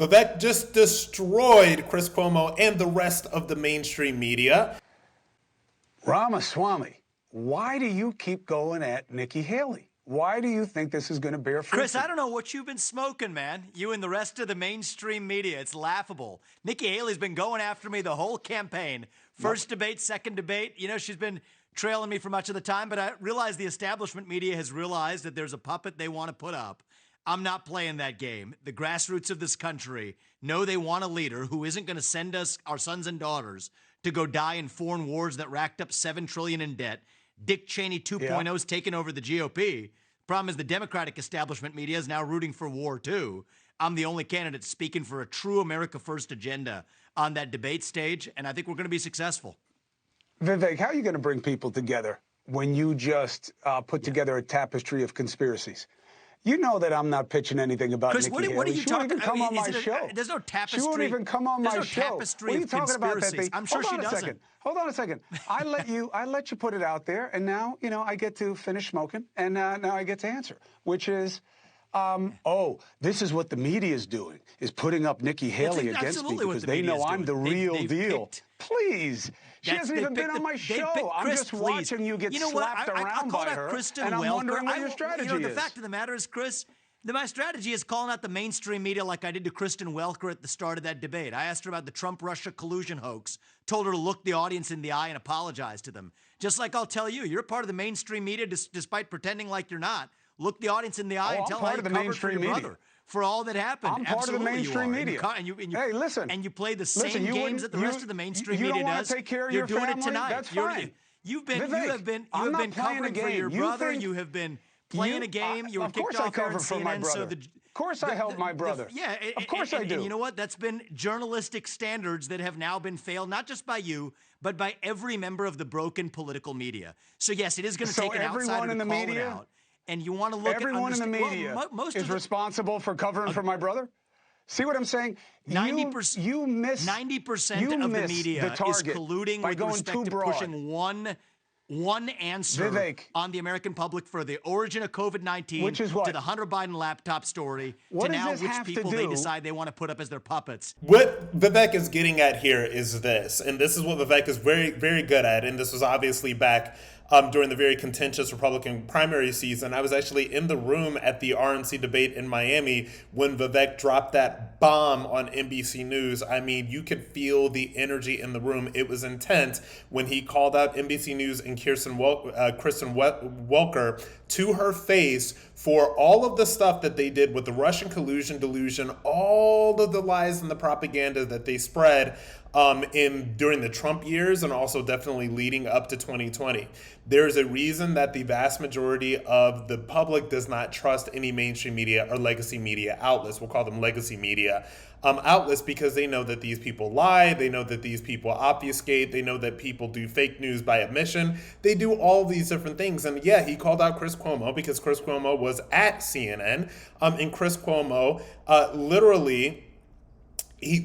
Vivek just destroyed Chris Cuomo and the rest of the mainstream media. Ramaswamy, why do you keep going at Nikki Haley? Why do you think this is going to bear fruit? Chris, I don't know what you've been smoking, man. You and the rest of the mainstream media. It's laughable. Nikki Haley's been going after me the whole campaign. First debate, second debate. You know, she's been trailing me for much of the time, but I realize the establishment media has realized that there's a puppet they want to put up. I'm not playing that game. The grassroots of this country know they want a leader who isn't going to send us, our sons and daughters, to go die in foreign wars that racked up $7 trillion in debt. Dick Cheney 2.0 is taking over the GOP. Problem is the Democratic establishment media is now rooting for war, too. I'm the only candidate speaking for a true America First agenda on that debate stage, and I think we're going to be successful. Vivek, how are you going to bring people together when you just put together a tapestry of conspiracies? You know that I'm not pitching anything about Chris, Nikki Haley. What are you talking about? She won't even come on my show. There's no tapestry. She won't even come on my show. Tapestry what are you of talking about, conspiracies. Pepe? I'm sure she doesn't. Hold on a second. I let you put it out there, and now I get to finish smoking, and now I get to answer, which is, this is what the media is doing, is putting up Nikki Haley against me because they know I'm the real deal. Please. She hasn't even been on my show. I'm just watching you get slapped around by her, and I'm wondering what your strategy is. The fact of the matter is, Chris, my strategy is calling out the mainstream media like I did to Kristen Welker at the start of that debate. I asked her about the Trump-Russia collusion hoax, told her to look the audience in the eye and apologize to them. Just like I'll tell you, you're part of the mainstream media despite pretending like you're not. Look the audience in the eye and tell how you covered for your brother. For all that happened. I'm part of the mainstream media. Hey, listen. And you play the same games that the rest of the mainstream media does. You don't want to take care of your family? You're doing it tonight. That's fine. You have been covering for your brother. You have been playing a game. You were kicked off here on CNN. Of course I help my brother. Of course I do. And you know what? That's been journalistic standards that have now been failed, not just by you, but by every member of the broken political media. So yes, it is going to take an outsider to call it out. And you want to look everyone in the media is responsible for covering for my brother? See what I'm saying? 90%, you miss 90% of the media is colluding with respect to pushing one answer on the American public for the origin of COVID-19, which is what? To the Hunter Biden laptop story, to now which people they decide they want to put up as their puppets. What Vivek is getting at here is this, and this is what Vivek is very, very good at, and this was obviously back during the very contentious Republican primary season. I was actually in the room at the RNC debate in Miami when Vivek dropped that bomb on NBC News. I mean, you could feel the energy in the room. It was intense when he called out NBC News and Kristen Welker to her face for all of the stuff that they did with the Russian collusion, delusion, all of the lies and the propaganda that they spread during the Trump years and also definitely leading up to 2020. There's a reason that the vast majority of the public does not trust any mainstream media or legacy media outlets. We'll call them legacy media outlets because they know that these people lie. They know that these people obfuscate. They know that people do fake news by omission. They do all these different things. And yeah, he called out Chris Cuomo because Chris Cuomo was at CNN. And Chris Cuomo literally...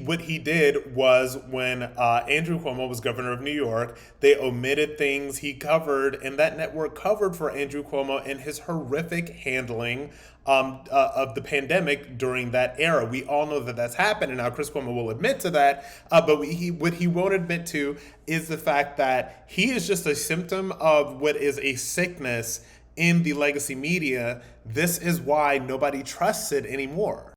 what he did was when Andrew Cuomo was governor of New York, they omitted things he covered, and that network covered for Andrew Cuomo and his horrific handling of the pandemic during that era. We all know that that's happened, and now Chris Cuomo will admit to that, but what he won't admit to is the fact that he is just a symptom of what is a sickness in the legacy media. This is why nobody trusts it anymore.